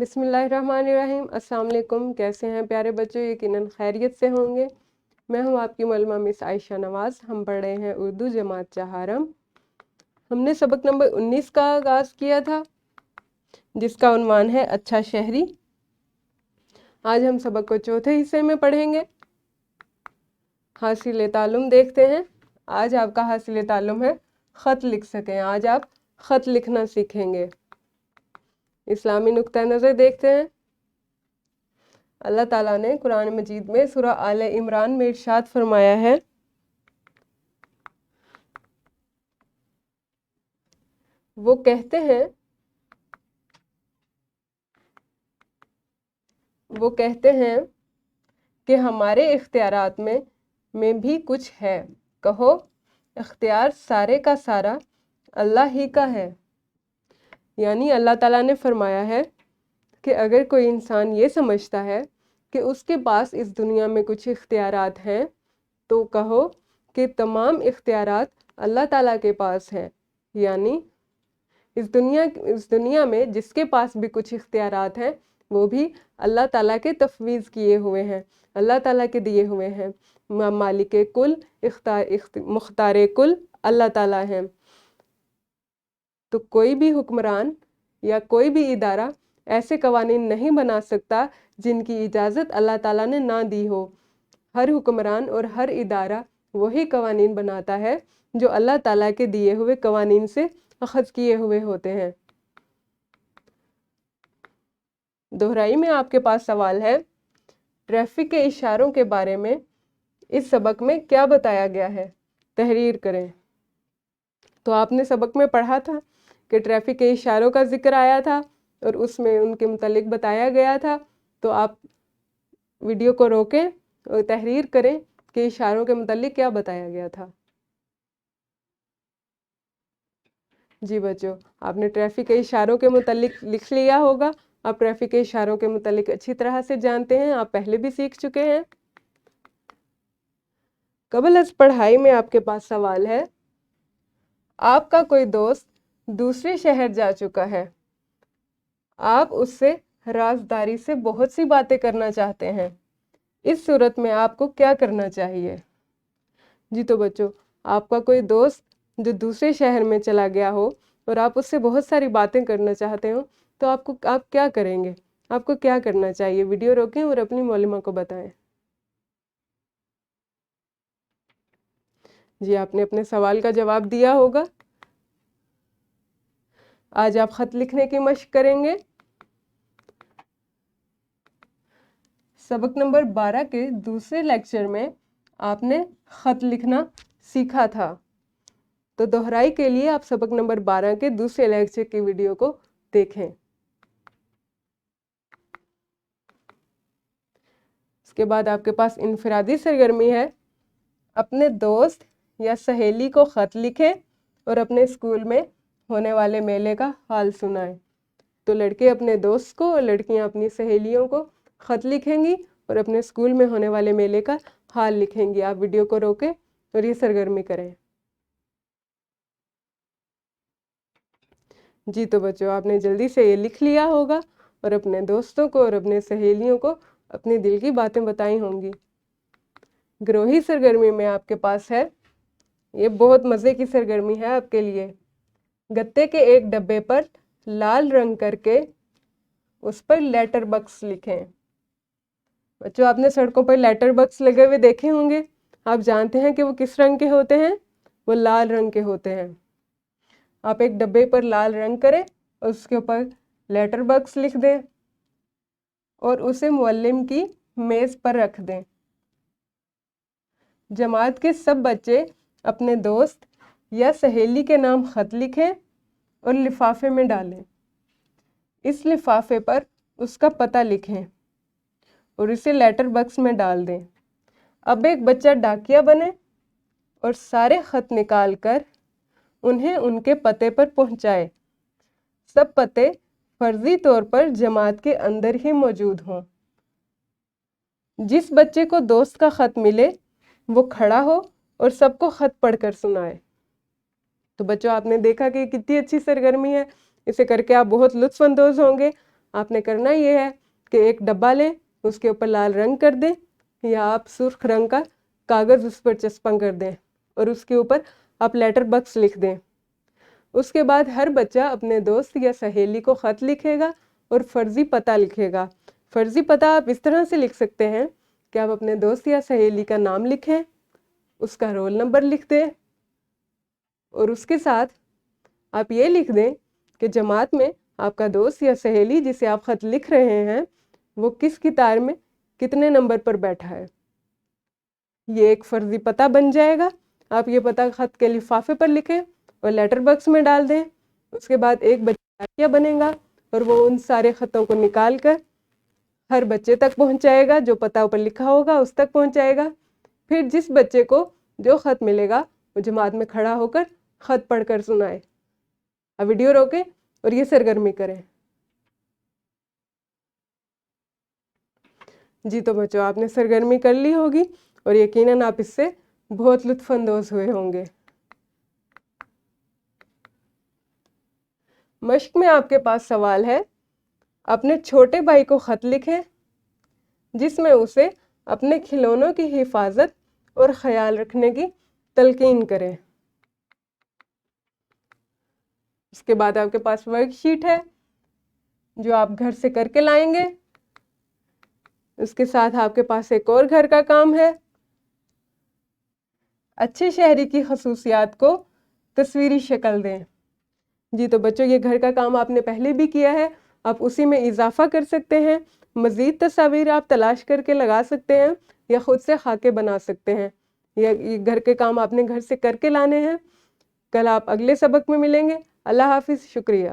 बिस्मिल्लाहिर्रहमानिर्रहीम। अस्सलाम वालेकुम। कैसे हैं प्यारे बच्चों? यकीनन खैरियत से होंगे। मैं हूं आपकी मौलमा मिस आयशा नवाज़। हम पढ़ रहे हैं उर्दू जमात चहारम। हमने सबक नंबर 19 का आगाज़ किया था, जिसका उन्वान है अच्छा शहरी। आज हम सबक को चौथे हिस्से में पढ़ेंगे। हासिल तालुम देखते हैं। आज आपका हासिल तालुम है ख़त लिख सकें। आज आप ख़त लिखना सीखेंगे। इस्लामी नुक्ता नज़र देखते हैं। अल्लाह ताला ने कुरान मजीद में सूरह आले इमरान में इरशाद फरमाया है, वो कहते हैं कि हमारे इख्तियारात में भी कुछ है। कहो, इख्तियार सारे का सारा अल्लाह ही का है। यानी अल्लाह ताला ने फरमाया है कि अगर कोई इंसान ये समझता है कि उसके पास इस दुनिया में कुछ इख्तियारात हैं, तो कहो कि तमाम इख्तियारात अल्लाह ताला के पास हैं। यानी इस दुनिया में जिसके पास भी कुछ इख्तियारात हैं, वो भी अल्लाह ताला के तफवीज़ किए हुए हैं, अल्लाह ताला के दिए हुए हैं। मालिक कुल मुख्तार कुल अल्लाह ताला हैं। तो कोई भी हुक्मरान या कोई भी इदारा ऐसे कवानीन नहीं बना सकता जिनकी इजाज़त अल्लाह ताला ने ना दी हो। हर हुक्मरान और हर इदारा वही कवानीन बनाता है जो अल्लाह ताला के दिए हुए कवानीन से अखज़ किए हुए होते हैं। दोहराई में आपके पास सवाल है, ट्रैफिक के इशारों के बारे में इस सबक में क्या बताया गया है? तहरीर करें। तो आपने सबक में पढ़ा था कि ट्रैफिक के इशारों का जिक्र आया था और उसमें उनके मुतालिक बताया गया था। तो आप वीडियो को रोकें और तहरीर करें कि इशारों के मुतालिक क्या बताया गया था। जी बच्चों, आपने ट्रैफिक के इशारों के मुतालिक लिख लिया होगा। आप ट्रैफिक के इशारों के मुतालिक अच्छी तरह से जानते हैं, आप पहले भी सीख चुके हैं। कबल अज़ पढ़ाई में आपके पास सवाल है, आपका कोई दोस्त दूसरे शहर जा चुका है, आप उससे राजदारी से बहुत सी बातें करना चाहते हैं। इस सूरत में आपको क्या करना चाहिए? जी तो बच्चों, आपका कोई दोस्त जो दूसरे शहर में चला गया हो और आप उससे बहुत सारी बातें करना चाहते हो, तो आप क्या करेंगे? आपको क्या करना चाहिए? वीडियो रोकें और अपनी मौलिमा को बताएं। जी, आपने अपने सवाल का जवाब दिया होगा। आज आप ख़त लिखने की मशक करेंगे। सबक नंबर 12 के दूसरे लेक्चर में आपने ख़त लिखना सीखा था। तो दोहराई के लिए आप सबक नंबर 12 के दूसरे लेक्चर की वीडियो को देखें। इसके बाद आपके पास इनफरादी सरगर्मी है, अपने दोस्त या सहेली को ख़त लिखें और अपने स्कूल में होने वाले मेले का हाल सुनाएं। तो लड़के अपने दोस्त को और लड़कियां अपनी सहेलियों को ख़त लिखेंगी और अपने स्कूल में होने वाले मेले का हाल लिखेंगी। आप वीडियो को रोकें और ये सरगर्मी करें। जी तो बच्चों, आपने जल्दी से ये लिख लिया होगा और अपने दोस्तों को और अपने सहेलियों को अपने दिल की बातें बताई होंगी। गिरोही सरगर्मी में आपके पास है, ये बहुत मज़े की सरगर्मी है आपके लिए। गत्ते के एक डब्बे पर लाल रंग करके उस पर लेटर बक्स लिखें। बच्चों, आपने सड़कों पर लेटर बक्स लगे हुए देखे होंगे। आप जानते हैं कि वो किस रंग के होते हैं? वो लाल रंग के होते हैं। आप एक डब्बे पर लाल रंग करें और उसके ऊपर लेटर बक्स लिख दें और उसे मुअल्लिम की मेज़ पर रख दें। जमात के सब बच्चे अपने दोस्त या सहेली के नाम ख़त लिखें और लिफाफे में डालें। इस लिफाफे पर उसका पता लिखें और इसे लेटर बक्स में डाल दें। अब एक बच्चा डाकिया बने और सारे ख़त निकाल कर उन्हें उनके पते पर पहुंचाए। सब पते फर्जी तौर पर जमात के अंदर ही मौजूद हों। जिस बच्चे को दोस्त का ख़त मिले वो खड़ा हो और सबको ख़त पढ़कर सुनाए। तो बच्चों, आपने देखा कि कितनी अच्छी सरगर्मी है। इसे करके आप बहुत लुत्फ़ अंदोज़ होंगे। آپ نے کرنا یہ ہے کہ ایک ڈبہ لیں، اس کے اوپر لال رنگ کر دیں یا آپ سرخ رنگ کا کاغذ اس پر چسپاں کر دیں اور اس کے اوپر آپ لیٹر باکس لکھ دیں۔ اس کے بعد ہر بچہ اپنے دوست یا سہیلی کو خط لکھے گا اور فرضی پتہ لکھے گا۔ فرضی پتہ آپ اس طرح سے لکھ سکتے ہیں کہ آپ اپنے دوست یا سہیلی کا نام لکھیں، اس کا رول نمبر لکھ دیں اور اس کے ساتھ آپ یہ لکھ دیں کہ جماعت میں آپ کا دوست یا سہیلی جسے آپ خط لکھ رہے ہیں وہ کس قطار میں کتنے نمبر پر بیٹھا ہے۔ یہ ایک فرضی پتہ بن جائے گا۔ آپ یہ پتہ خط کے لفافے پر لکھیں اور لیٹر باکس میں ڈال دیں۔ اس کے بعد ایک بچہ کیا بنے گا اور وہ ان سارے خطوں کو نکال کر ہر بچے تک پہنچائے گا، جو پتہ اوپر لکھا ہوگا اس تک پہنچائے گا۔ پھر جس بچے کو جو خط ملے گا وہ جماعت میں کھڑا ہو کر خط پڑھ کر سنائے۔ اب ویڈیو روکیں اور یہ سرگرمی کریں۔ جی تو بچوں، آپ نے سرگرمی کر لی ہوگی اور یقیناً آپ اس سے بہت لطف اندوز ہوئے ہوں گے۔ مشق میں آپ کے پاس سوال ہے، اپنے چھوٹے بھائی کو خط لکھیں جس میں اسے اپنے کھلونوں کی حفاظت اور خیال رکھنے کی تلقین کریں۔ اس کے بعد آپ کے پاس ورک شیٹ ہے جو آپ گھر سے کر کے لائیں گے۔ اس کے ساتھ آپ کے پاس ایک اور گھر کا کام ہے، اچھے شہری کی خصوصیات کو تصویری شکل دیں۔ جی تو بچوں، یہ گھر کا کام آپ نے پہلے بھی کیا ہے، آپ اسی میں اضافہ کر سکتے ہیں۔ مزید تصاویر آپ تلاش کر کے لگا سکتے ہیں یا خود سے خاکے بنا سکتے ہیں۔ یہ گھر کے کام آپ نے گھر سے کر کے لانے ہیں۔ کل آپ اگلے سبق میں ملیں گے۔ اللہ حافظ، شکریہ۔